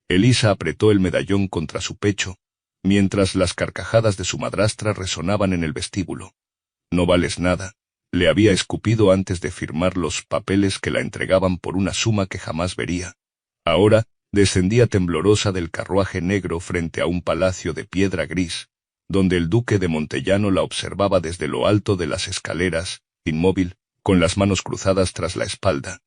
Elisa apretó el medallón contra su pecho, mientras las carcajadas de su madrastra resonaban en el vestíbulo. No vales nada, le había escupido antes de firmar los papeles que la entregaban por una suma que jamás vería. Ahora, descendía temblorosa del carruaje negro frente a un palacio de piedra gris, donde el duque de Montellano la observaba desde lo alto de las escaleras, inmóvil, con las manos cruzadas tras la espalda.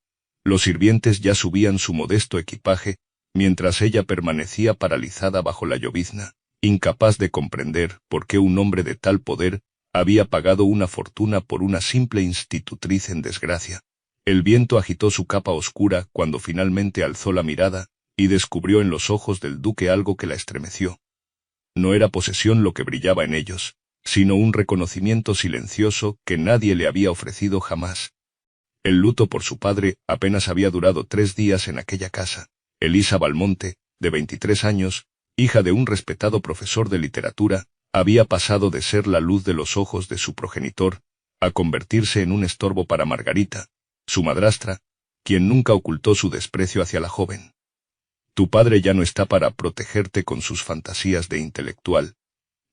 Los sirvientes ya subían su modesto equipaje, mientras ella permanecía paralizada bajo la llovizna, incapaz de comprender por qué un hombre de tal poder había pagado una fortuna por una simple institutriz en desgracia. El viento agitó su capa oscura cuando finalmente alzó la mirada, y descubrió en los ojos del duque algo que la estremeció. No era posesión lo que brillaba en ellos, sino un reconocimiento silencioso que nadie le había ofrecido jamás. El luto por su padre apenas había durado 3 días en aquella casa. Elisa Valmonte, de 23 años, hija de un respetado profesor de literatura, había pasado de ser la luz de los ojos de su progenitor, a convertirse en un estorbo para Margarita, su madrastra, quien nunca ocultó su desprecio hacia la joven. Tu padre ya no está para protegerte con sus fantasías de intelectual,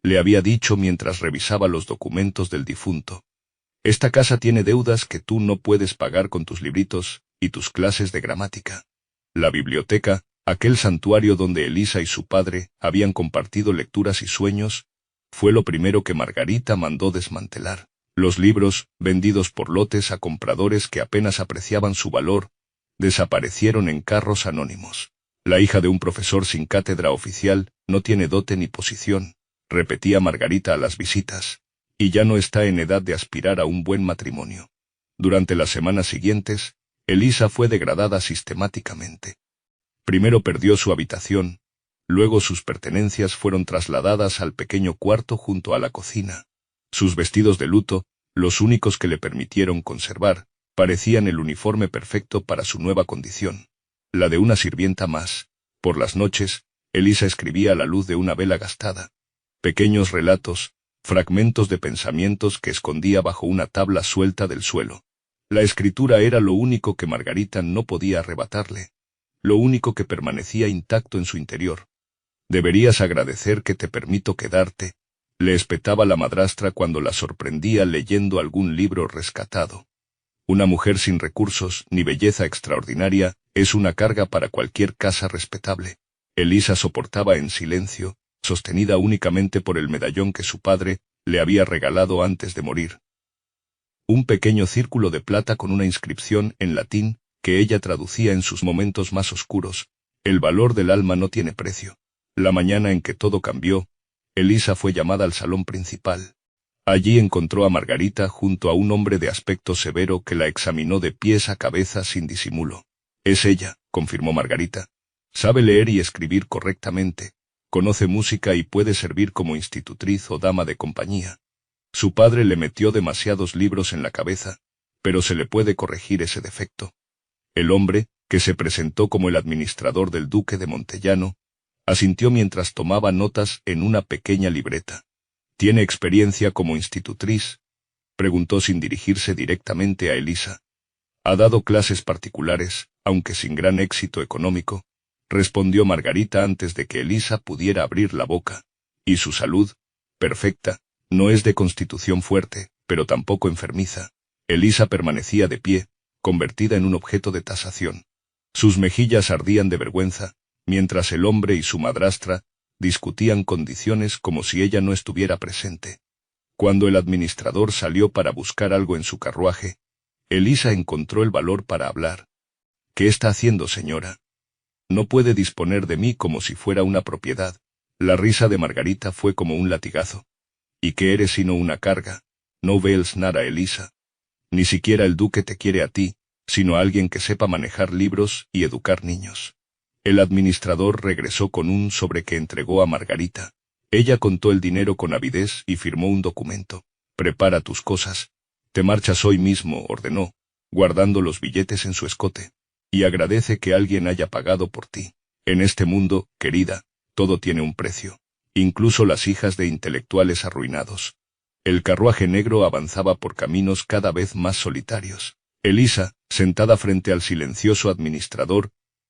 le había dicho mientras revisaba los documentos del difunto. Esta casa tiene deudas que tú no puedes pagar con tus libritos y tus clases de gramática. La biblioteca, aquel santuario donde Elisa y su padre habían compartido lecturas y sueños, fue lo primero que Margarita mandó desmantelar. Los libros, vendidos por lotes a compradores que apenas apreciaban su valor, desaparecieron en carros anónimos. La hija de un profesor sin cátedra oficial no tiene dote ni posición, repetía Margarita a las visitas, y ya no está en edad de aspirar a un buen matrimonio. Durante las semanas siguientes, Elisa fue degradada sistemáticamente. Primero perdió su habitación, luego sus pertenencias fueron trasladadas al pequeño cuarto junto a la cocina. Sus vestidos de luto, los únicos que le permitieron conservar, parecían el uniforme perfecto para su nueva condición, la de una sirvienta más. Por las noches, Elisa escribía a la luz de una vela gastada. Pequeños relatos, fragmentos de pensamientos que escondía bajo una tabla suelta del suelo. La escritura era lo único que Margarita no podía arrebatarle, lo único que permanecía intacto en su interior. Deberías agradecer que te permito quedarte, le espetaba la madrastra cuando la sorprendía leyendo algún libro rescatado. Una mujer sin recursos ni belleza extraordinaria es una carga para cualquier casa respetable. Elisa soportaba en silencio, sostenida únicamente por el medallón que su padre le había regalado antes de morir. Un pequeño círculo de plata con una inscripción en latín que ella traducía en sus momentos más oscuros. El valor del alma no tiene precio. La mañana en que todo cambió, Elisa fue llamada al salón principal. Allí encontró a Margarita junto a un hombre de aspecto severo que la examinó de pies a cabeza sin disimulo. Es ella, confirmó Margarita. Sabe leer y escribir correctamente, conoce música y puede servir como institutriz o dama de compañía. Su padre le metió demasiados libros en la cabeza, pero se le puede corregir ese defecto. El hombre, que se presentó como el administrador del duque de Montellano, asintió mientras tomaba notas en una pequeña libreta. ¿Tiene experiencia como institutriz?, preguntó sin dirigirse directamente a Elisa. Ha dado clases particulares, aunque sin gran éxito económico, respondió Margarita antes de que Elisa pudiera abrir la boca. Y su salud, perfecta, no es de constitución fuerte, pero tampoco enfermiza. Elisa permanecía de pie, convertida en un objeto de tasación. Sus mejillas ardían de vergüenza, mientras el hombre y su madrastra discutían condiciones como si ella no estuviera presente. Cuando el administrador salió para buscar algo en su carruaje, Elisa encontró el valor para hablar. ¿Qué está haciendo, señora? No puede disponer de mí como si fuera una propiedad. La risa de Margarita fue como un latigazo. ¿Y qué eres sino una carga? No ves nada, Elisa. Ni siquiera el duque te quiere a ti, sino a alguien que sepa manejar libros y educar niños. El administrador regresó con un sobre que entregó a Margarita. Ella contó el dinero con avidez y firmó un documento. Prepara tus cosas. Te marchas hoy mismo, ordenó, guardando los billetes en su escote. Y agradece que alguien haya pagado por ti. En este mundo, querida, todo tiene un precio, incluso las hijas de intelectuales arruinados. El carruaje negro avanzaba por caminos cada vez más solitarios. Elisa, sentada frente al silencioso administrador,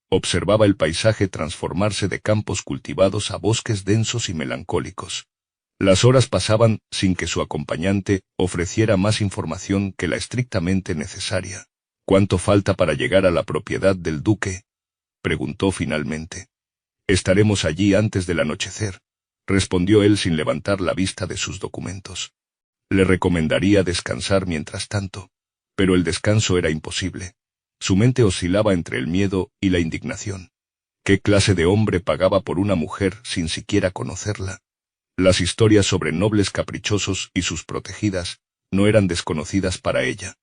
Observaba el paisaje transformarse de campos cultivados a bosques densos y melancólicos. Las horas pasaban sin que su acompañante ofreciera más información que la estrictamente necesaria. ¿Cuánto falta para llegar a la propiedad del duque?, preguntó finalmente. Estaremos allí antes del anochecer, respondió él sin levantar la vista de sus documentos. Le recomendaría descansar mientras tanto, pero el descanso era imposible. Su mente oscilaba entre el miedo y la indignación. ¿Qué clase de hombre pagaba por una mujer sin siquiera conocerla? Las historias sobre nobles caprichosos y sus protegidas no eran desconocidas para ella.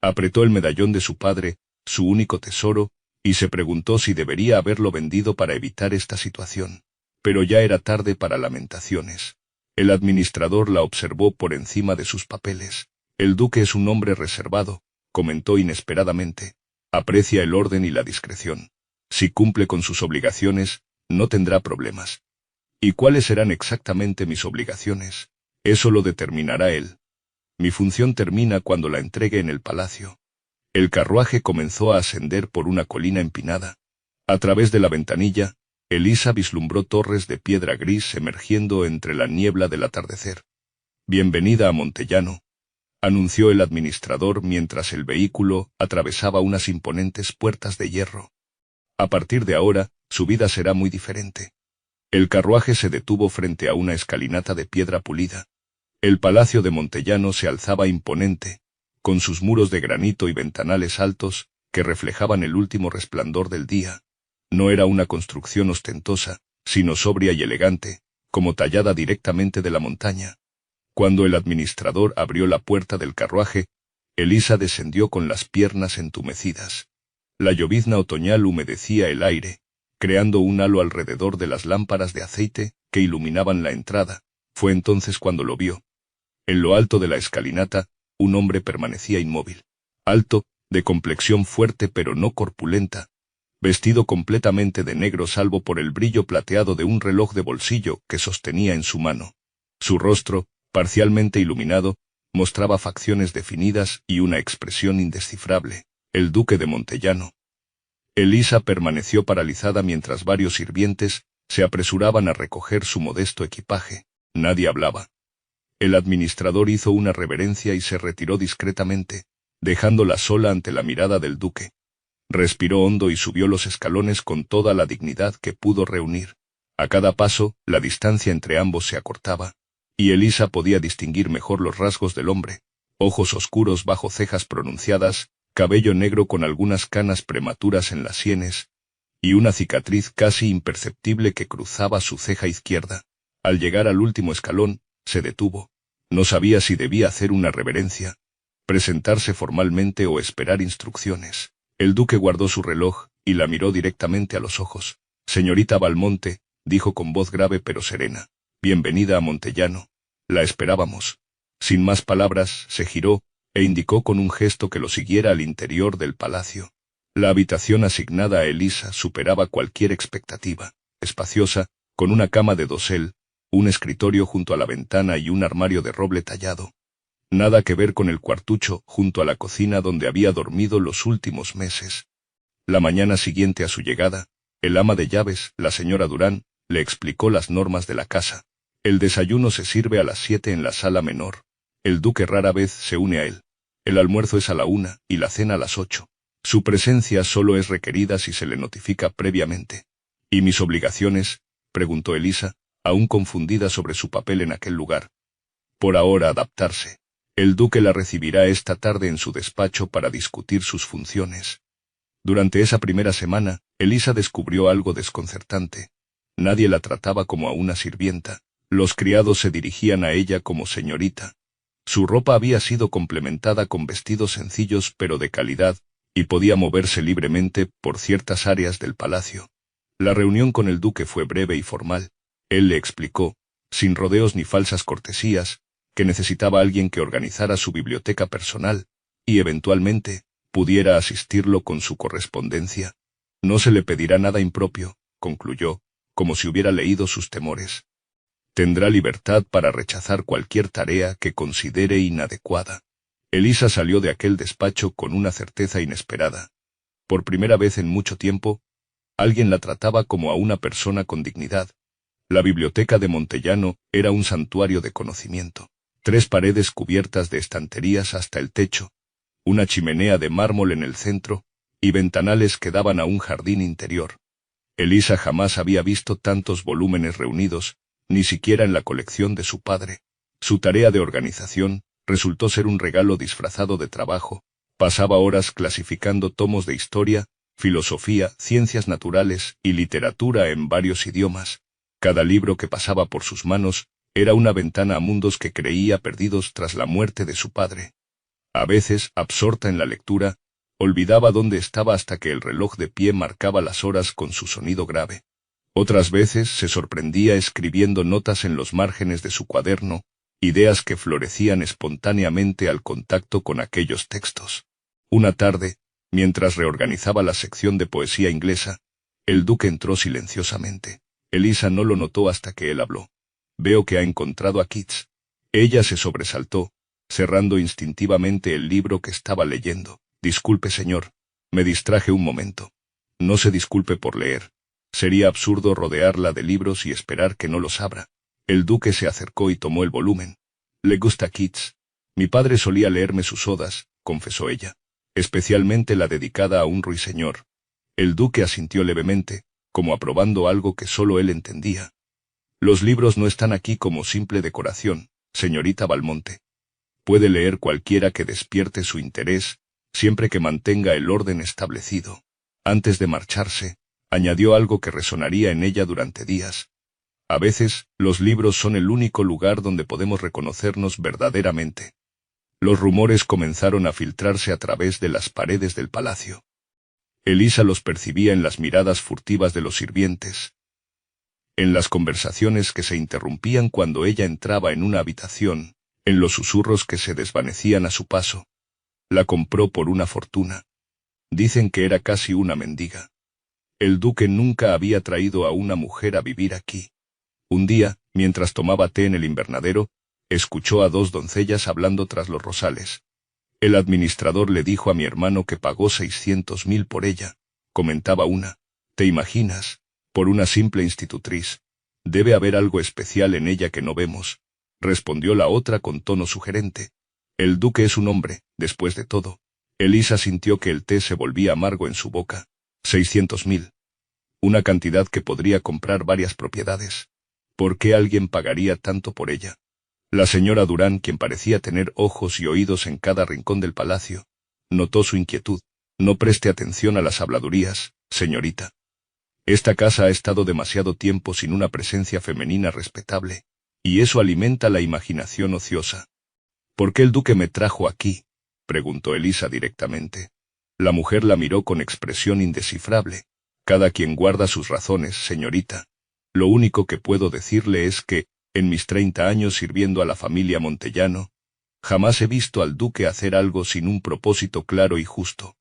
Apretó el medallón de su padre, su único tesoro, y se preguntó si debería haberlo vendido para evitar esta situación. Pero ya era tarde para lamentaciones. El administrador la observó por encima de sus papeles. El duque es un hombre reservado, comentó inesperadamente. Aprecia el orden y la discreción. Si cumple con sus obligaciones, no tendrá problemas. ¿Y cuáles serán exactamente mis obligaciones? Eso lo determinará él. Mi función termina cuando la entregue en el palacio. El carruaje comenzó a ascender por una colina empinada. A través de la ventanilla, Elisa vislumbró torres de piedra gris emergiendo entre la niebla del atardecer. Bienvenida a Montellano, anunció el administrador mientras el vehículo atravesaba unas imponentes puertas de hierro. A partir de ahora, su vida será muy diferente. El carruaje se detuvo frente a una escalinata de piedra pulida. El palacio de Montellano se alzaba imponente, con sus muros de granito y ventanales altos, que reflejaban el último resplandor del día. No era una construcción ostentosa, sino sobria y elegante, como tallada directamente de la montaña. Cuando el administrador abrió la puerta del carruaje, Elisa descendió con las piernas entumecidas. La llovizna otoñal humedecía el aire, creando un halo alrededor de las lámparas de aceite que iluminaban la entrada. Fue entonces cuando lo vio. En lo alto de la escalinata, un hombre permanecía inmóvil. Alto, de complexión fuerte pero no corpulenta, vestido completamente de negro salvo por el brillo plateado de un reloj de bolsillo que sostenía en su mano. Su rostro, parcialmente iluminado, mostraba facciones definidas y una expresión indescifrable. El duque de Montellano. Elisa permaneció paralizada mientras varios sirvientes se apresuraban a recoger su modesto equipaje. Nadie hablaba. El administrador hizo una reverencia y se retiró discretamente, dejándola sola ante la mirada del duque. Respiró hondo y subió los escalones con toda la dignidad que pudo reunir. A cada paso, la distancia entre ambos se acortaba, y Elisa podía distinguir mejor los rasgos del hombre: ojos oscuros bajo cejas pronunciadas, cabello negro con algunas canas prematuras en las sienes, y una cicatriz casi imperceptible que cruzaba su ceja izquierda. Al llegar al último escalón, se detuvo. No sabía si debía hacer una reverencia, presentarse formalmente o esperar instrucciones. El duque guardó su reloj y la miró directamente a los ojos. Señorita Valmonte, dijo con voz grave pero serena, bienvenida a Montellano. La esperábamos. Sin más palabras, se giró e indicó con un gesto que lo siguiera al interior del palacio. La habitación asignada a Elisa superaba cualquier expectativa. Espaciosa, con una cama de dosel, un escritorio junto a la ventana y un armario de roble tallado. Nada que ver con el cuartucho junto a la cocina donde había dormido los últimos meses. La mañana siguiente a su llegada, el ama de llaves, la señora Durán, le explicó las normas de la casa. El desayuno se sirve a las 7 en la sala menor. El duque rara vez se une a él. El almuerzo es a la 1 y la cena a las 8. Su presencia solo es requerida si se le notifica previamente. ¿Y mis obligaciones?, preguntó Elisa, aún confundida sobre su papel en aquel lugar. Por ahora adaptarse. El duque la recibirá esta tarde en su despacho para discutir sus funciones. Durante esa primera semana, Elisa descubrió algo desconcertante. Nadie la trataba como a una sirvienta. Los criados se dirigían a ella como señorita. Su ropa había sido complementada con vestidos sencillos pero de calidad, y podía moverse libremente por ciertas áreas del palacio. La reunión con el duque fue breve y formal. Él le explicó, sin rodeos ni falsas cortesías, que necesitaba alguien que organizara su biblioteca personal, y eventualmente, pudiera asistirlo con su correspondencia. No se le pedirá nada impropio, concluyó, como si hubiera leído sus temores. Tendrá libertad para rechazar cualquier tarea que considere inadecuada. Elisa salió de aquel despacho con una certeza inesperada. Por primera vez en mucho tiempo, Alguien la trataba como a una persona con dignidad. La biblioteca de Montellano era un santuario de conocimiento. 3 paredes cubiertas de estanterías hasta el techo, una chimenea de mármol en el centro, y ventanales que daban a un jardín interior. Elisa jamás había visto tantos volúmenes reunidos, ni siquiera en la colección de su padre. Su tarea de organización resultó ser un regalo disfrazado de trabajo. Pasaba horas clasificando tomos de historia, filosofía, ciencias naturales y literatura en varios idiomas. Cada libro que pasaba por sus manos era una ventana a mundos que creía perdidos tras la muerte de su padre. A veces, absorta en la lectura, olvidaba dónde estaba hasta que el reloj de pie marcaba las horas con su sonido grave. Otras veces se sorprendía escribiendo notas en los márgenes de su cuaderno, ideas que florecían espontáneamente al contacto con aquellos textos. Una tarde, mientras reorganizaba la sección de poesía inglesa, el duque entró silenciosamente. Elisa no lo notó hasta que él habló. «Veo que ha encontrado a Keats». Ella se sobresaltó, cerrando instintivamente el libro que estaba leyendo. «Disculpe, señor, me distraje un momento». «No se disculpe por leer. Sería absurdo rodearla de libros y esperar que no los abra». El duque se acercó y tomó el volumen. «¿Le gusta Keats? Mi padre solía leerme sus odas», confesó ella, «especialmente la dedicada a un ruiseñor». El duque asintió levemente, como aprobando algo que solo él entendía. «Los libros no están aquí como simple decoración, señorita Valmonte. Puede leer cualquiera que despierte su interés, siempre que mantenga el orden establecido». Antes de marcharse, añadió algo que resonaría en ella durante días. «A veces, los libros son el único lugar donde podemos reconocernos verdaderamente». Los rumores comenzaron a filtrarse a través de las paredes del palacio. Elisa los percibía en las miradas furtivas de los sirvientes, en las conversaciones que se interrumpían cuando ella entraba en una habitación, en los susurros que se desvanecían a su paso. La compró por una fortuna. Dicen que era casi una mendiga. El duque nunca había traído a una mujer a vivir aquí. Un día, mientras tomaba té en el invernadero, escuchó a 2 doncellas hablando tras los rosales. «El administrador le dijo a mi hermano que pagó 600.000 por ella», comentaba una. «¿Te imaginas? Por una simple institutriz. Debe haber algo especial en ella que no vemos», respondió la otra con tono sugerente. «El duque es un hombre, después de todo». Elisa sintió que el té se volvía amargo en su boca. 600.000. Una cantidad que podría comprar varias propiedades. ¿Por qué alguien pagaría tanto por ella? La señora Durán, quien parecía tener ojos y oídos en cada rincón del palacio, notó su inquietud. «No preste atención a las habladurías, señorita. Esta casa ha estado demasiado tiempo sin una presencia femenina respetable, y eso alimenta la imaginación ociosa». «¿Por qué el duque me trajo aquí?», preguntó Elisa directamente. La mujer la miró con expresión indescifrable. «Cada quien guarda sus razones, señorita. Lo único que puedo decirle es que, en mis 30 años sirviendo a la familia Montellano, jamás he visto al duque hacer algo sin un propósito claro y justo.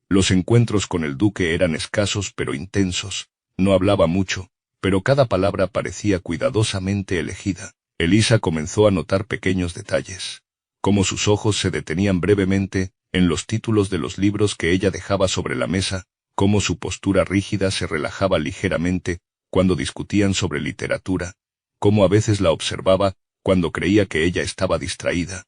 Los encuentros con el duque eran escasos pero intensos. No hablaba mucho, pero cada palabra parecía cuidadosamente elegida». Elisa comenzó a notar pequeños detalles, como sus ojos se detenían brevemente en los títulos de los libros que ella dejaba sobre la mesa, cómo su postura rígida se relajaba ligeramente cuando discutían sobre literatura, cómo a veces la observaba cuando creía que ella estaba distraída.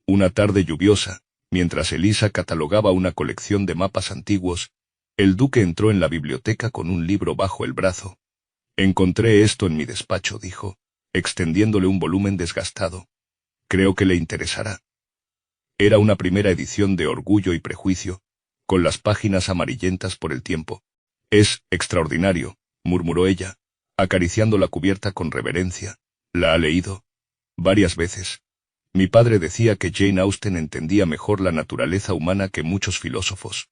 Una tarde lluviosa, mientras Elisa catalogaba una colección de mapas antiguos, el duque entró en la biblioteca con un libro bajo el brazo. «Encontré esto en mi despacho», dijo, extendiéndole un volumen desgastado. «Creo que le interesará». Era una primera edición de Orgullo y Prejuicio, con las páginas amarillentas por el tiempo. «Es extraordinario», murmuró ella, acariciando la cubierta con reverencia. «¿La ha leído?» «Varias veces. Mi padre decía que Jane Austen entendía mejor la naturaleza humana que muchos filósofos».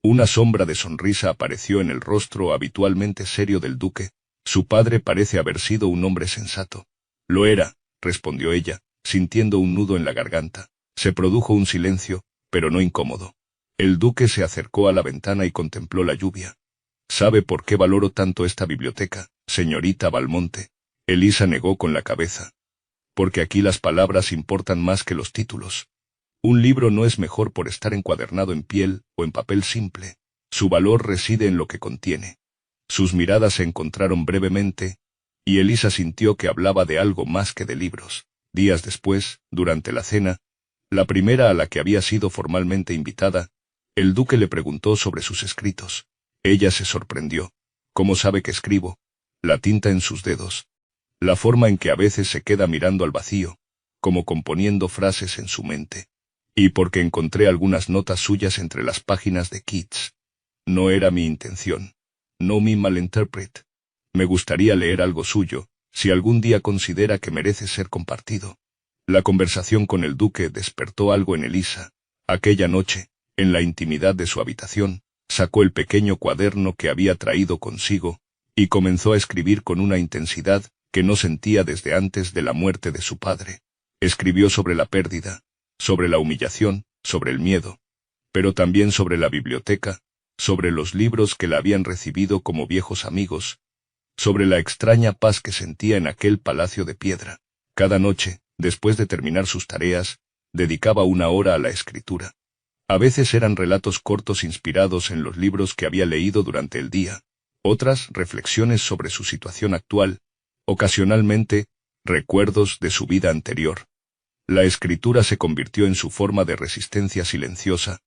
Una sombra de sonrisa apareció en el rostro habitualmente serio del duque. «Su padre parece haber sido un hombre sensato». «Lo era», respondió ella, sintiendo un nudo en la garganta. Se produjo un silencio, pero no incómodo. El duque se acercó a la ventana y contempló la lluvia. «¿Sabe por qué valoro tanto esta biblioteca, señorita Valmonte?». Elisa negó con la cabeza. «Porque aquí las palabras importan más que los títulos. Un libro no es mejor por estar encuadernado en piel o en papel simple. Su valor reside en lo que contiene». Sus miradas se encontraron brevemente, y Elisa sintió que hablaba de algo más que de libros. Días después, durante la cena, la primera a la que había sido formalmente invitada, el duque le preguntó sobre sus escritos. Ella se sorprendió. ¿Cómo sabe que escribo? La tinta en sus dedos. La forma en que a veces se queda mirando al vacío, como componiendo frases en su mente. Y porque encontré algunas notas suyas entre las páginas de Keats. No era mi intención. No me malinterpret. Me gustaría leer algo suyo, si algún día considera que merece ser compartido. La conversación con el duque despertó algo en Elisa. Aquella noche, en la intimidad de su habitación, sacó el pequeño cuaderno que había traído consigo, y comenzó a escribir con una intensidad que no sentía desde antes de la muerte de su padre. Escribió sobre la pérdida, sobre la humillación, sobre el miedo, pero también sobre la biblioteca, sobre los libros que la habían recibido como viejos amigos, sobre la extraña paz que sentía en aquel palacio de piedra. Cada noche, después de terminar sus tareas, dedicaba una hora a la escritura. A veces eran relatos cortos inspirados en los libros que había leído durante el día, otras reflexiones sobre su situación actual, ocasionalmente, recuerdos de su vida anterior. La escritura se convirtió en su forma de resistencia silenciosa,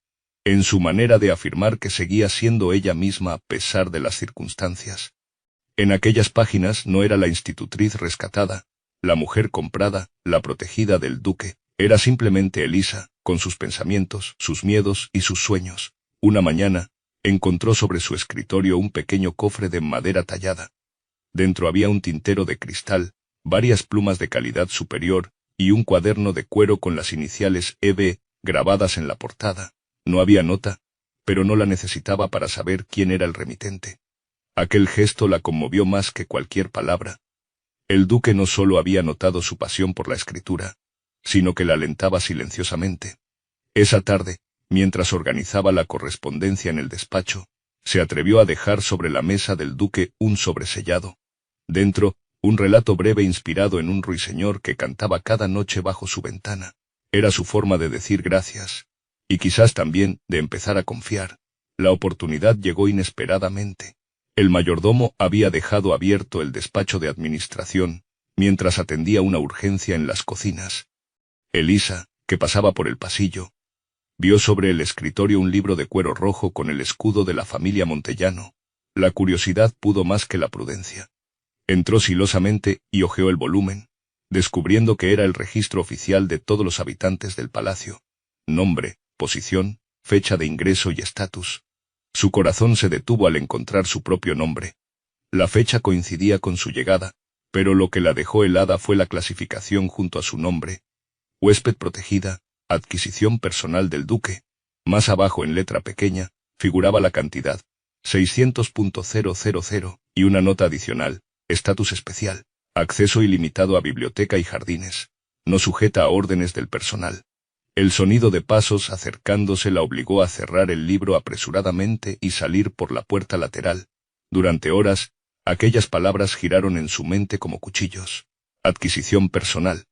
en su manera de afirmar que seguía siendo ella misma a pesar de las circunstancias. En aquellas páginas no era la institutriz rescatada, la mujer comprada, la protegida del duque, era simplemente Elisa, con sus pensamientos, sus miedos y sus sueños. Una mañana, encontró sobre su escritorio un pequeño cofre de madera tallada. Dentro había un tintero de cristal, varias plumas de calidad superior, y un cuaderno de cuero con las iniciales E.B. grabadas en la portada. No había nota, pero no la necesitaba para saber quién era el remitente. Aquel gesto la conmovió más que cualquier palabra. El duque no solo había notado su pasión por la escritura, sino que la alentaba silenciosamente. Esa tarde, mientras organizaba la correspondencia en el despacho, se atrevió a dejar sobre la mesa del duque un sobresellado. Dentro, un relato breve inspirado en un ruiseñor que cantaba cada noche bajo su ventana. Era su forma de decir gracias, y quizás también de empezar a confiar. La oportunidad llegó inesperadamente. El mayordomo había dejado abierto el despacho de administración, mientras atendía una urgencia en las cocinas. Elisa, que pasaba por el pasillo, vio sobre el escritorio un libro de cuero rojo con el escudo de la familia Montellano. La curiosidad pudo más que la prudencia. Entró silosamente y hojeó el volumen, descubriendo que era el registro oficial de todos los habitantes del palacio. Nombre, posición, fecha de ingreso y estatus. Su corazón se detuvo al encontrar su propio nombre. La fecha coincidía con su llegada, pero lo que la dejó helada fue la clasificación junto a su nombre. Huésped protegida, adquisición personal del duque. Más abajo en letra pequeña, figuraba la cantidad, 600.000, y una nota adicional, estatus especial, acceso ilimitado a biblioteca y jardines, no sujeta a órdenes del personal. El sonido de pasos acercándose la obligó a cerrar el libro apresuradamente y salir por la puerta lateral. Durante horas, aquellas palabras giraron en su mente como cuchillos. Adquisición personal.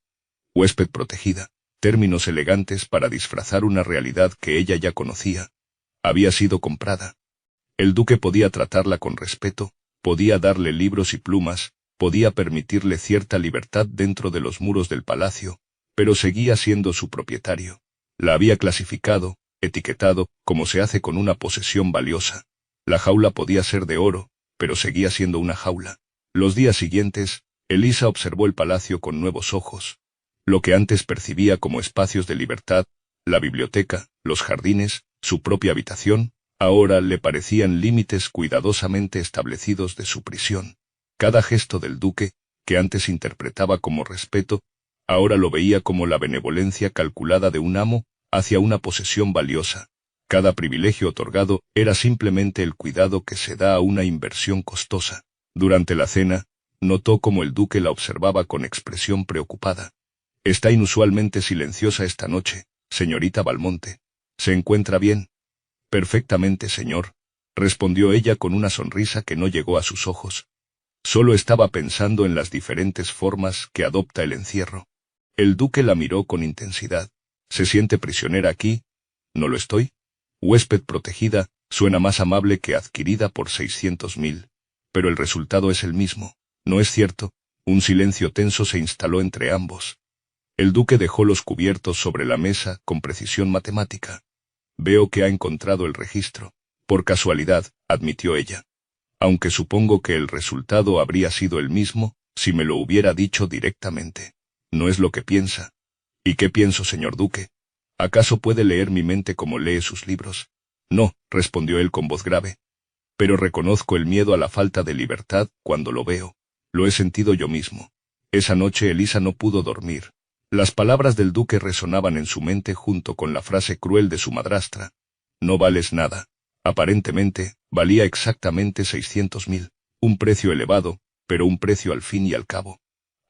Huésped protegida. Términos elegantes para disfrazar una realidad que ella ya conocía. Había sido comprada. El duque podía tratarla con respeto, podía darle libros y plumas, podía permitirle cierta libertad dentro de los muros del palacio, pero seguía siendo su propietario. La había clasificado, etiquetado, como se hace con una posesión valiosa. La jaula podía ser de oro, pero seguía siendo una jaula. Los días siguientes, Elisa observó el palacio con nuevos ojos. Lo que antes percibía como espacios de libertad, la biblioteca, los jardines, su propia habitación, ahora le parecían límites cuidadosamente establecidos de su prisión. Cada gesto del duque, que antes interpretaba como respeto, ahora lo veía como la benevolencia calculada de un amo hacia una posesión valiosa. Cada privilegio otorgado era simplemente el cuidado que se da a una inversión costosa. Durante la cena, notó cómo el duque la observaba con expresión preocupada. «Está inusualmente silenciosa esta noche, señorita Valmonte. ¿Se encuentra bien?» «Perfectamente, señor», respondió ella con una sonrisa que no llegó a sus ojos. Solo estaba pensando en las diferentes formas que adopta el encierro. El duque la miró con intensidad. «¿Se siente prisionera aquí?» «¿No lo estoy?» «Huésped protegida», suena más amable que adquirida por 600.000. pero el resultado es el mismo, ¿no es cierto? Un silencio tenso se instaló entre ambos. El duque dejó los cubiertos sobre la mesa con precisión matemática. Veo que ha encontrado el registro. Por casualidad, admitió ella. Aunque supongo que el resultado habría sido el mismo, si me lo hubiera dicho directamente. No es lo que piensa. ¿Y qué pienso, señor duque? ¿Acaso puede leer mi mente como lee sus libros? No, respondió él con voz grave. Pero reconozco el miedo a la falta de libertad cuando lo veo. Lo he sentido yo mismo. Esa noche Elisa no pudo dormir. Las palabras del duque resonaban en su mente junto con la frase cruel de su madrastra. No vales nada. Aparentemente, valía exactamente 600.000. Un precio elevado, pero un precio al fin y al cabo.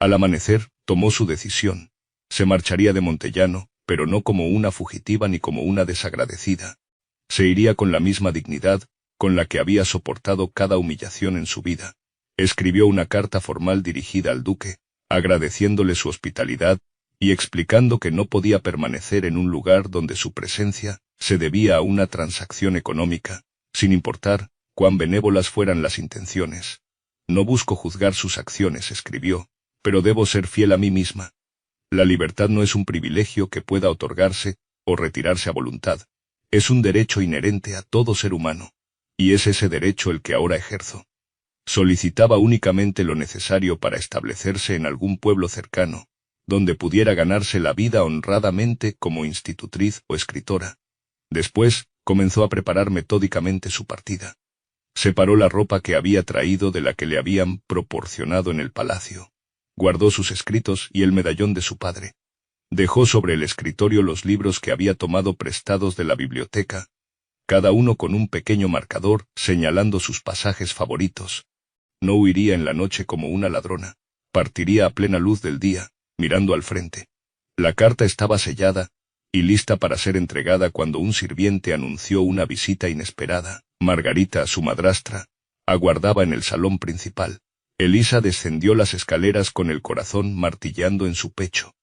Al amanecer, tomó su decisión. Se marcharía de Montellano, pero no como una fugitiva ni como una desagradecida. Se iría con la misma dignidad, con la que había soportado cada humillación en su vida. Escribió una carta formal dirigida al duque, agradeciéndole su hospitalidad, y explicando que no podía permanecer en un lugar donde su presencia se debía a una transacción económica, sin importar cuán benévolas fueran las intenciones. No busco juzgar sus acciones, escribió, pero debo ser fiel a mí misma. La libertad no es un privilegio que pueda otorgarse o retirarse a voluntad. Es un derecho inherente a todo ser humano, y es ese derecho el que ahora ejerzo. Solicitaba únicamente lo necesario para establecerse en algún pueblo cercano, donde pudiera ganarse la vida honradamente como institutriz o escritora. Después, comenzó a preparar metódicamente su partida. Separó la ropa que había traído de la que le habían proporcionado en el palacio. Guardó sus escritos y el medallón de su padre. Dejó sobre el escritorio los libros que había tomado prestados de la biblioteca, cada uno con un pequeño marcador señalando sus pasajes favoritos. No huiría en la noche como una ladrona. Partiría a plena luz del día, mirando al frente. La carta estaba sellada y lista para ser entregada cuando un sirviente anunció una visita inesperada. Margarita, su madrastra, aguardaba en el salón principal. Elisa descendió las escaleras con el corazón martillando en su pecho.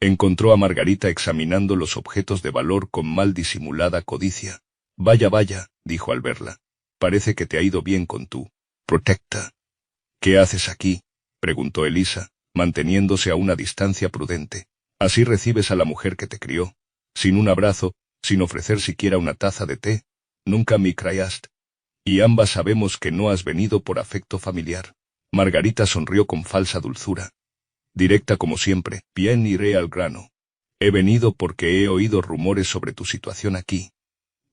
Encontró a Margarita examinando los objetos de valor con mal disimulada codicia. Vaya, vaya, dijo al verla. Parece que te ha ido bien con tu protecta. ¿Qué haces aquí?, preguntó Elisa, manteniéndose a una distancia prudente. Así recibes a la mujer que te crió, sin un abrazo, sin ofrecer siquiera una taza de té. Nunca me criaste. Y ambas sabemos que no has venido por afecto familiar. Margarita sonrió con falsa dulzura. Directa como siempre, bien, iré al grano. He venido porque he oído rumores sobre tu situación aquí.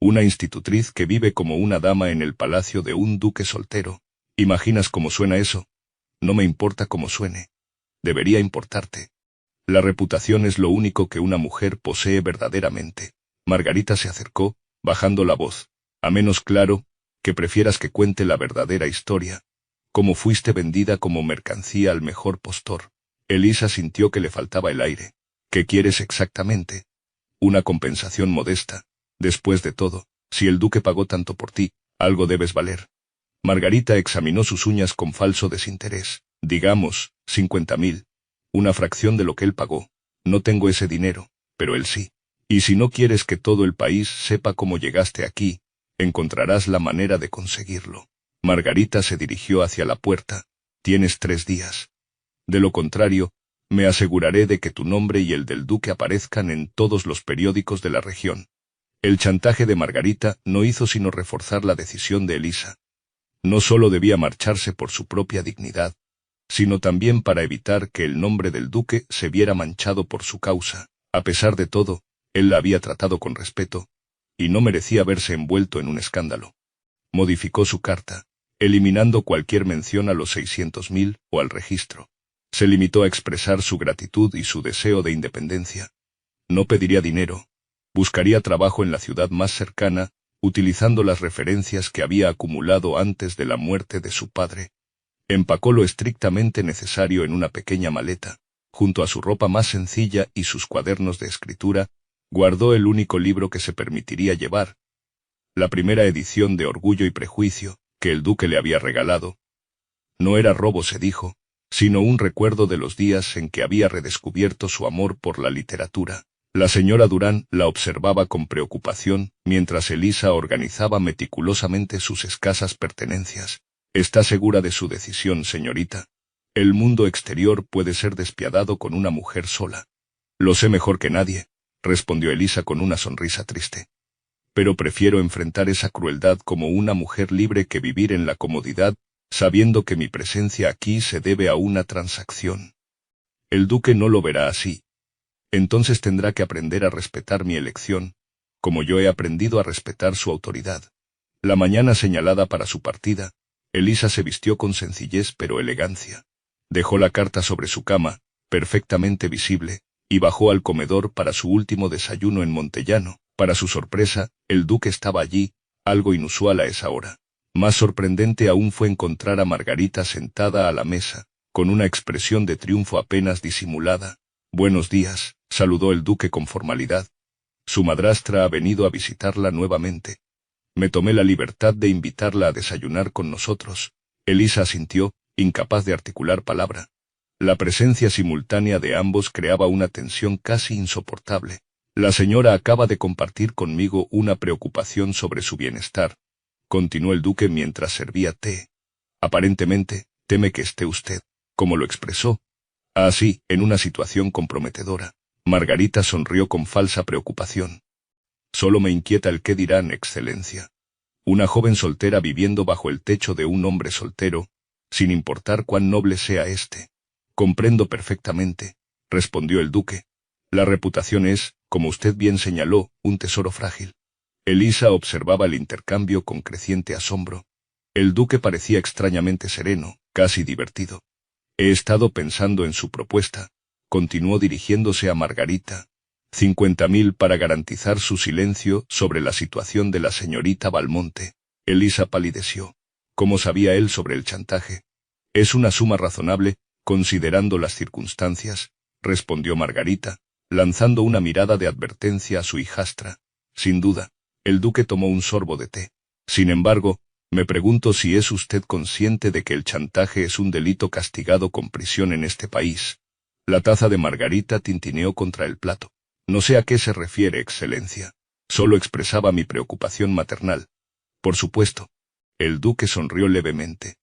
Una institutriz que vive como una dama en el palacio de un duque soltero. ¿Imaginas cómo suena eso? No me importa cómo suene. Debería importarte. La reputación es lo único que una mujer posee verdaderamente. Margarita se acercó, bajando la voz. A menos claro, que prefieras que cuente la verdadera historia. Cómo fuiste vendida como mercancía al mejor postor. Elisa sintió que le faltaba el aire. ¿Qué quieres exactamente? Una compensación modesta. Después de todo, si el duque pagó tanto por ti, algo debes valer. Margarita examinó sus uñas con falso desinterés. Digamos, 50.000. Una fracción de lo que él pagó. No tengo ese dinero, pero él sí. Y si no quieres que todo el país sepa cómo llegaste aquí, encontrarás la manera de conseguirlo. Margarita se dirigió hacia la puerta. Tienes 3 días. De lo contrario, me aseguraré de que tu nombre y el del duque aparezcan en todos los periódicos de la región. El chantaje de Margarita no hizo sino reforzar la decisión de Elisa. No solo debía marcharse por su propia dignidad, sino también para evitar que el nombre del duque se viera manchado por su causa. A pesar de todo, él la había tratado con respeto, y no merecía verse envuelto en un escándalo. Modificó su carta, eliminando cualquier mención a los 600.000 o al registro. Se limitó a expresar su gratitud y su deseo de independencia. No pediría dinero. Buscaría trabajo en la ciudad más cercana, utilizando las referencias que había acumulado antes de la muerte de su padre. Empacó lo estrictamente necesario en una pequeña maleta. Junto a su ropa más sencilla y sus cuadernos de escritura, guardó el único libro que se permitiría llevar. La primera edición de Orgullo y Prejuicio, que el duque le había regalado. No era robo, se dijo, sino un recuerdo de los días en que había redescubierto su amor por la literatura. La señora Durán la observaba con preocupación, mientras Elisa organizaba meticulosamente sus escasas pertenencias. ¿Está segura de su decisión, señorita? El mundo exterior puede ser despiadado con una mujer sola. Lo sé mejor que nadie, respondió Elisa con una sonrisa triste. Pero prefiero enfrentar esa crueldad como una mujer libre que vivir en la comodidad, sabiendo que mi presencia aquí se debe a una transacción. El duque no lo verá así. Entonces tendrá que aprender a respetar mi elección, como yo he aprendido a respetar su autoridad. La mañana señalada para su partida, Elisa se vistió con sencillez pero elegancia. Dejó la carta sobre su cama, perfectamente visible, y bajó al comedor para su último desayuno en Montellano. Para su sorpresa, el duque estaba allí, algo inusual a esa hora. Más sorprendente aún fue encontrar a Margarita sentada a la mesa, con una expresión de triunfo apenas disimulada. «Buenos días», saludó el duque con formalidad. «Su madrastra ha venido a visitarla nuevamente. Me tomé la libertad de invitarla a desayunar con nosotros». Elisa asintió, incapaz de articular palabra. La presencia simultánea de ambos creaba una tensión casi insoportable. «La señora acaba de compartir conmigo una preocupación sobre su bienestar», continuó el duque mientras servía té. «Aparentemente, teme que esté usted, como lo expresó, así, en una situación comprometedora». Margarita sonrió con falsa preocupación. «Solo me inquieta el qué dirán, excelencia. Una joven soltera viviendo bajo el techo de un hombre soltero, sin importar cuán noble sea éste». «Comprendo perfectamente», respondió el duque. «La reputación es, como usted bien señaló, un tesoro frágil». Elisa observaba el intercambio con creciente asombro. El duque parecía extrañamente sereno, casi divertido. «He estado pensando en su propuesta», continuó dirigiéndose a Margarita. 50.000 para garantizar su silencio sobre la situación de la señorita Valmonte. Elisa palideció. ¿Cómo sabía él sobre el chantaje? «Es una suma razonable, considerando las circunstancias», respondió Margarita, lanzando una mirada de advertencia a su hijastra. «Sin duda». El duque tomó un sorbo de té. «Sin embargo, me pregunto si es usted consciente de que el chantaje es un delito castigado con prisión en este país». La taza de Margarita tintineó contra el plato. «No sé a qué se refiere, excelencia. Solo expresaba mi preocupación maternal». «Por supuesto». El duque sonrió levemente.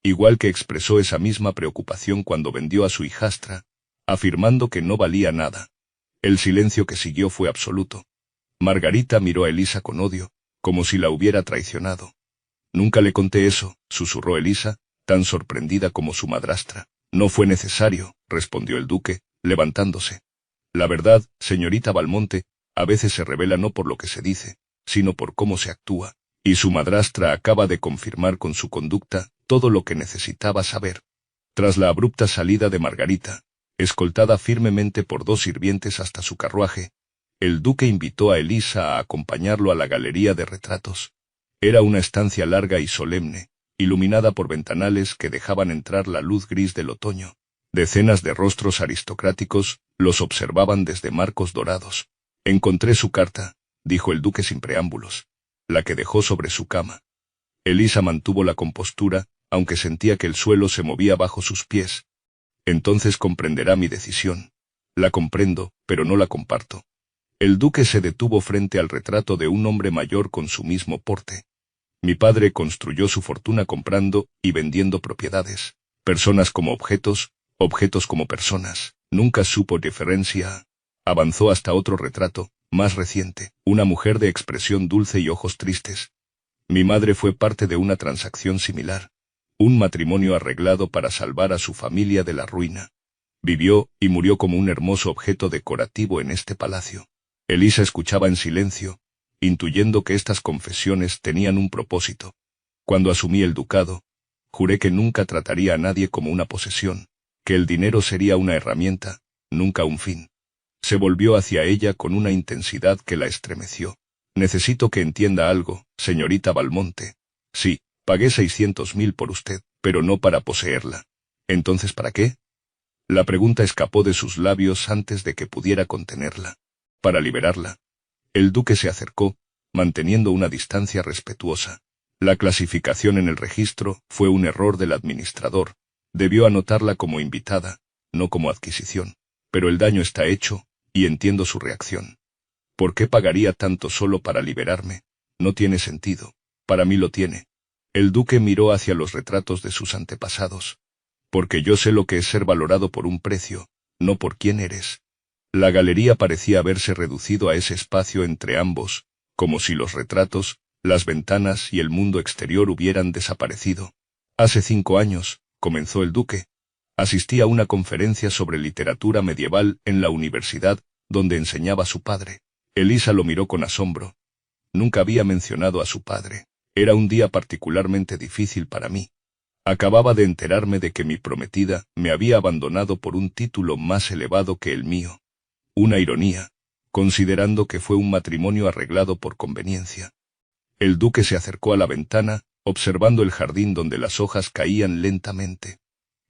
Igual que expresó esa misma preocupación cuando vendió a su hijastra, afirmando que no valía nada. El silencio que siguió fue absoluto. Margarita miró a Elisa con odio, como si la hubiera traicionado. «Nunca le conté eso», susurró Elisa, tan sorprendida como su madrastra. «No fue necesario», respondió el duque, levantándose. «La verdad, señorita Valmonte, a veces se revela no por lo que se dice, sino por cómo se actúa, y su madrastra acaba de confirmar con su conducta todo lo que necesitaba saber». Tras la abrupta salida de Margarita, escoltada firmemente por 2 sirvientes hasta su carruaje, el duque invitó a Elisa a acompañarlo a la galería de retratos. Era una estancia larga y solemne, iluminada por ventanales que dejaban entrar la luz gris del otoño. Decenas de rostros aristocráticos los observaban desde marcos dorados. «Encontré su carta», dijo el duque sin preámbulos, «la que dejó sobre su cama». Elisa mantuvo la compostura, aunque sentía que el suelo se movía bajo sus pies. «Entonces comprenderá mi decisión». «La comprendo, pero no la comparto». El duque se detuvo frente al retrato de un hombre mayor con su mismo porte. «Mi padre construyó su fortuna comprando y vendiendo propiedades. Personas como objetos, objetos como personas. Nunca supo diferencia». Avanzó hasta otro retrato, más reciente, una mujer de expresión dulce y ojos tristes. «Mi madre fue parte de una transacción similar. Un matrimonio arreglado para salvar a su familia de la ruina. Vivió y murió como un hermoso objeto decorativo en este palacio». Elisa escuchaba en silencio, intuyendo que estas confesiones tenían un propósito. «Cuando asumí el ducado, juré que nunca trataría a nadie como una posesión, que el dinero sería una herramienta, nunca un fin». Se volvió hacia ella con una intensidad que la estremeció. «Necesito que entienda algo, señorita Valmonte. Sí, pagué 600.000 por usted, pero no para poseerla». «¿Entonces para qué?». La pregunta escapó de sus labios antes de que pudiera contenerla. «Para liberarla». El duque se acercó, manteniendo una distancia respetuosa. La clasificación en el registro fue un error del administrador. Debió anotarla como invitada, no como adquisición. Pero el daño está hecho, y entiendo su reacción. ¿Por qué pagaría tanto solo para liberarme? No tiene sentido. Para mí lo tiene. El duque miró hacia los retratos de sus antepasados. Porque yo sé lo que es ser valorado por un precio, no por quién eres. La galería parecía haberse reducido a ese espacio entre ambos, como si los retratos, las ventanas y el mundo exterior hubieran desaparecido. Hace 5 años, comenzó el duque, asistí a una conferencia sobre literatura medieval en la universidad donde enseñaba su padre. Elisa lo miró con asombro. Nunca había mencionado a su padre. Era un día particularmente difícil para mí. Acababa de enterarme de que mi prometida me había abandonado por un título más elevado que el mío. Una ironía, considerando que fue un matrimonio arreglado por conveniencia. El duque se acercó a la ventana, observando el jardín donde las hojas caían lentamente.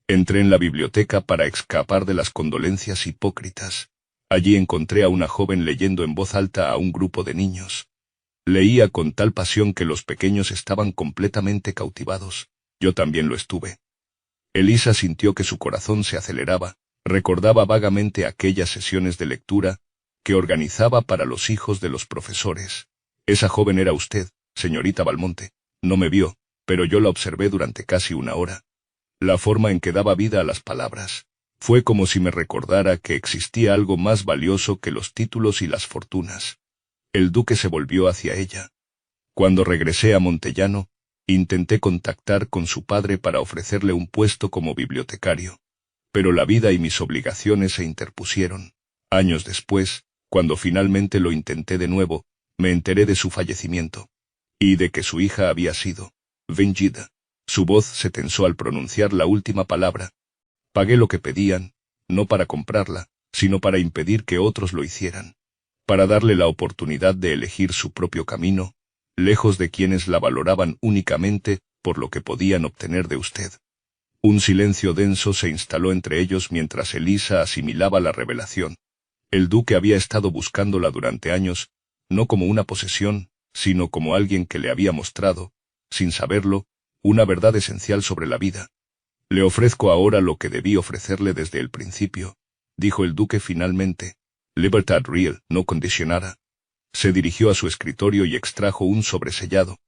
Entré en la biblioteca para escapar de las condolencias hipócritas. Allí encontré a una joven leyendo en voz alta a un grupo de niños. Leía con tal pasión que los pequeños estaban completamente cautivados. Yo también lo estuve. Elisa sintió que su corazón se aceleraba, recordaba vagamente aquellas sesiones de lectura que organizaba para los hijos de los profesores. Esa joven era usted, señorita Valmonte. No me vio, pero yo la observé durante casi 1 hora. La forma en que daba vida a las palabras. Fue como si me recordara que existía algo más valioso que los títulos y las fortunas. El duque se volvió hacia ella. Cuando regresé a Montellano, intenté contactar con su padre para ofrecerle un puesto como bibliotecario. Pero la vida y mis obligaciones se interpusieron. Años después, cuando finalmente lo intenté de nuevo, me enteré de su fallecimiento. Y de que su hija había sido vendida. Su voz se tensó al pronunciar la última palabra. Pagué lo que pedían, no para comprarla, sino para impedir que otros lo hicieran. Para darle la oportunidad de elegir su propio camino, lejos de quienes la valoraban únicamente por lo que podían obtener de usted. Un silencio denso se instaló entre ellos mientras Elisa asimilaba la revelación. El duque había estado buscándola durante años, no como una posesión, sino como alguien que le había mostrado, sin saberlo, una verdad esencial sobre la vida. Le ofrezco ahora lo que debí ofrecerle desde el principio, dijo el duque finalmente. Libertad real, no condicionada. Se dirigió a su escritorio y extrajo un sobresellado.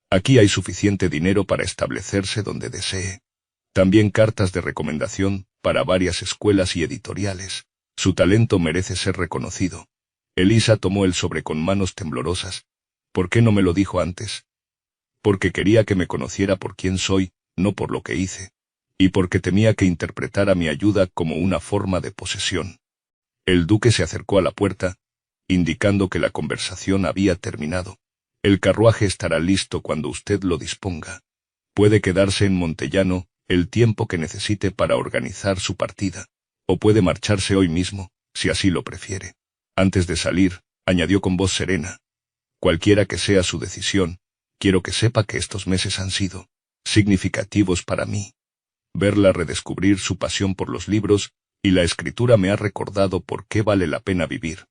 Aquí hay suficiente dinero para establecerse donde desee. También cartas de recomendación para varias escuelas y editoriales. Su talento merece ser reconocido. Elisa tomó el sobre con manos temblorosas. ¿Por qué no me lo dijo antes? Porque quería que me conociera por quién soy, no por lo que hice. Y porque temía que interpretara mi ayuda como una forma de posesión. El duque se acercó a la puerta, indicando que la conversación había terminado. El carruaje estará listo cuando usted lo disponga. Puede quedarse en Montellano el tiempo que necesite para organizar su partida, o puede marcharse hoy mismo, si así lo prefiere. Antes de salir, añadió con voz serena, cualquiera que sea su decisión, quiero que sepa que estos meses han sido significativos para mí. Verla redescubrir su pasión por los libros y la escritura me ha recordado por qué vale la pena vivir.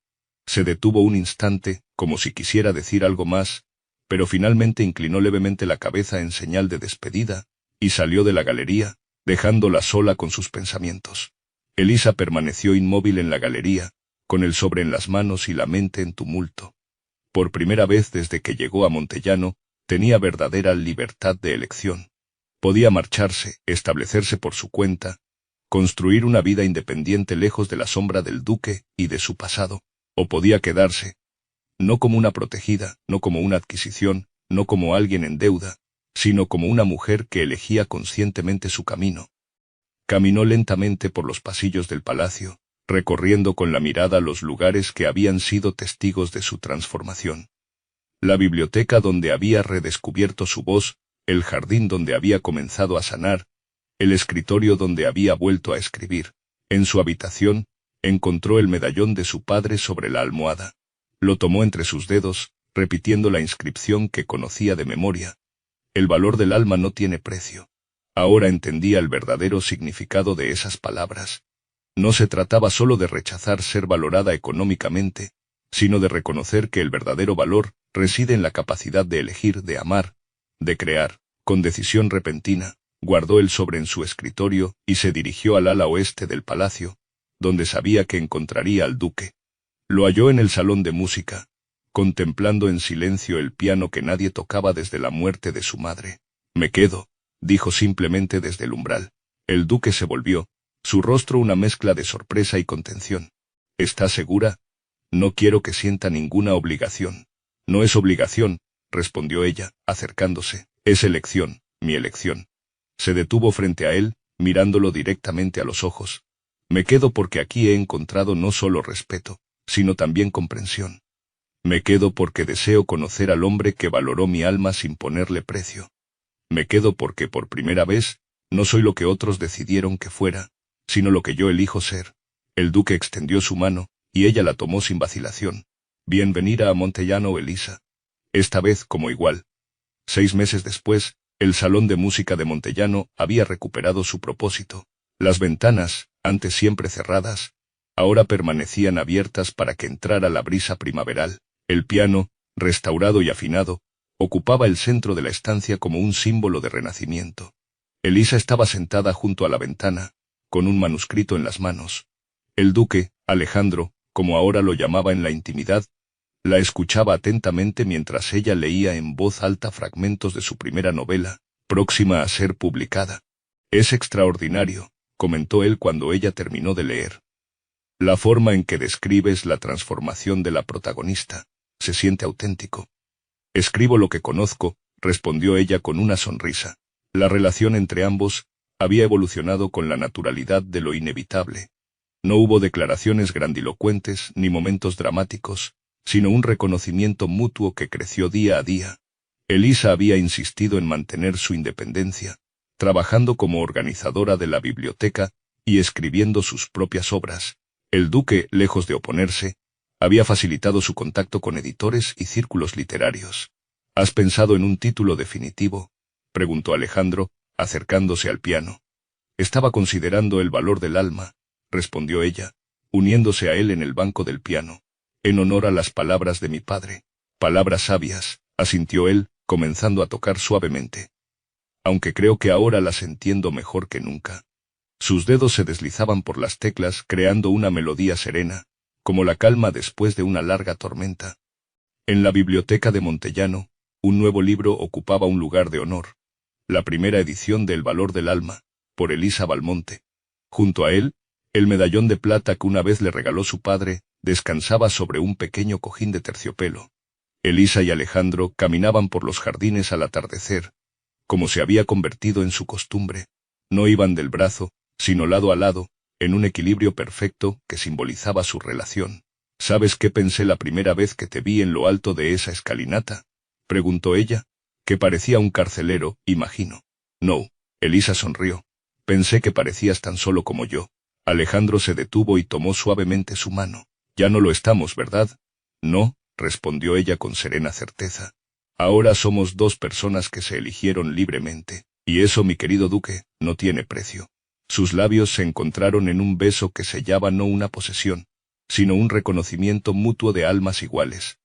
Se detuvo un instante, como si quisiera decir algo más, pero finalmente inclinó levemente la cabeza en señal de despedida, y salió de la galería, dejándola sola con sus pensamientos. Elisa permaneció inmóvil en la galería, con el sobre en las manos y la mente en tumulto. Por primera vez desde que llegó a Montellano, tenía verdadera libertad de elección. Podía marcharse, establecerse por su cuenta, construir una vida independiente lejos de la sombra del duque y de su pasado, o podía quedarse, no como una protegida, no como una adquisición, no como alguien en deuda, sino como una mujer que elegía conscientemente su camino. Caminó lentamente por los pasillos del palacio, recorriendo con la mirada los lugares que habían sido testigos de su transformación. La biblioteca donde había redescubierto su voz, el jardín donde había comenzado a sanar, el escritorio donde había vuelto a escribir. En su habitación, encontró el medallón de su padre sobre la almohada. Lo tomó entre sus dedos, repitiendo la inscripción que conocía de memoria. El valor del alma no tiene precio. Ahora entendía el verdadero significado de esas palabras. No se trataba solo de rechazar ser valorada económicamente, sino de reconocer que el verdadero valor reside en la capacidad de elegir, de amar, de crear. Con decisión repentina, guardó el sobre en su escritorio y se dirigió al ala oeste del palacio, donde sabía que encontraría al duque. Lo halló en el salón de música, contemplando en silencio el piano que nadie tocaba desde la muerte de su madre. Me quedo, dijo simplemente desde el umbral. El duque se volvió, su rostro una mezcla de sorpresa y contención. ¿Está segura? No quiero que sienta ninguna obligación. No es obligación, respondió ella, acercándose. Es elección, mi elección. Se detuvo frente a él, mirándolo directamente a los ojos. Me quedo porque aquí he encontrado no solo respeto, sino también comprensión. Me quedo porque deseo conocer al hombre que valoró mi alma sin ponerle precio. Me quedo porque por primera vez, no soy lo que otros decidieron que fuera, sino lo que yo elijo ser. El duque extendió su mano, y ella la tomó sin vacilación. Bienvenida a Montellano, Elisa. Esta vez como igual. 6 meses después, el salón de música de Montellano había recuperado su propósito. Las ventanas, antes siempre cerradas, ahora permanecían abiertas para que entrara la brisa primaveral. El piano, restaurado y afinado, ocupaba el centro de la estancia como un símbolo de renacimiento. Elisa estaba sentada junto a la ventana, con un manuscrito en las manos. El duque, Alejandro, como ahora lo llamaba en la intimidad, la escuchaba atentamente mientras ella leía en voz alta fragmentos de su primera novela, próxima a ser publicada. Es extraordinario, comentó él cuando ella terminó de leer. La forma en que describes la transformación de la protagonista, se siente auténtico. Escribo lo que conozco, respondió ella con una sonrisa. La relación entre ambos había evolucionado con la naturalidad de lo inevitable. No hubo declaraciones grandilocuentes ni momentos dramáticos, sino un reconocimiento mutuo que creció día a día. Elisa había insistido en mantener su independencia, trabajando como organizadora de la biblioteca y escribiendo sus propias obras. El duque, lejos de oponerse, había facilitado su contacto con editores y círculos literarios. ¿Has pensado en un título definitivo?, preguntó Alejandro, acercándose al piano. Estaba considerando el valor del alma, respondió ella, uniéndose a él en el banco del piano. En honor a las palabras de mi padre. Palabras sabias, asintió él, comenzando a tocar suavemente. Aunque creo que ahora las entiendo mejor que nunca. Sus dedos se deslizaban por las teclas creando una melodía serena, como la calma después de una larga tormenta. En la biblioteca de Montellano, un nuevo libro ocupaba un lugar de honor. La primera edición de El valor del alma, por Elisa Valmonte. Junto a él, el medallón de plata que una vez le regaló su padre, descansaba sobre un pequeño cojín de terciopelo. Elisa y Alejandro caminaban por los jardines al atardecer, como se había convertido en su costumbre. No iban del brazo, sino lado a lado, en un equilibrio perfecto que simbolizaba su relación. ¿Sabes qué pensé la primera vez que te vi en lo alto de esa escalinata?, preguntó ella, que parecía un carcelero, imagino. No, Elisa sonrió. Pensé que parecías tan solo como yo. Alejandro se detuvo y tomó suavemente su mano. Ya no lo estamos, ¿verdad? No, respondió ella con serena certeza. Ahora somos 2 personas que se eligieron libremente, y eso, mi querido duque, no tiene precio. Sus labios se encontraron en un beso que sellaba no una posesión, sino un reconocimiento mutuo de almas iguales.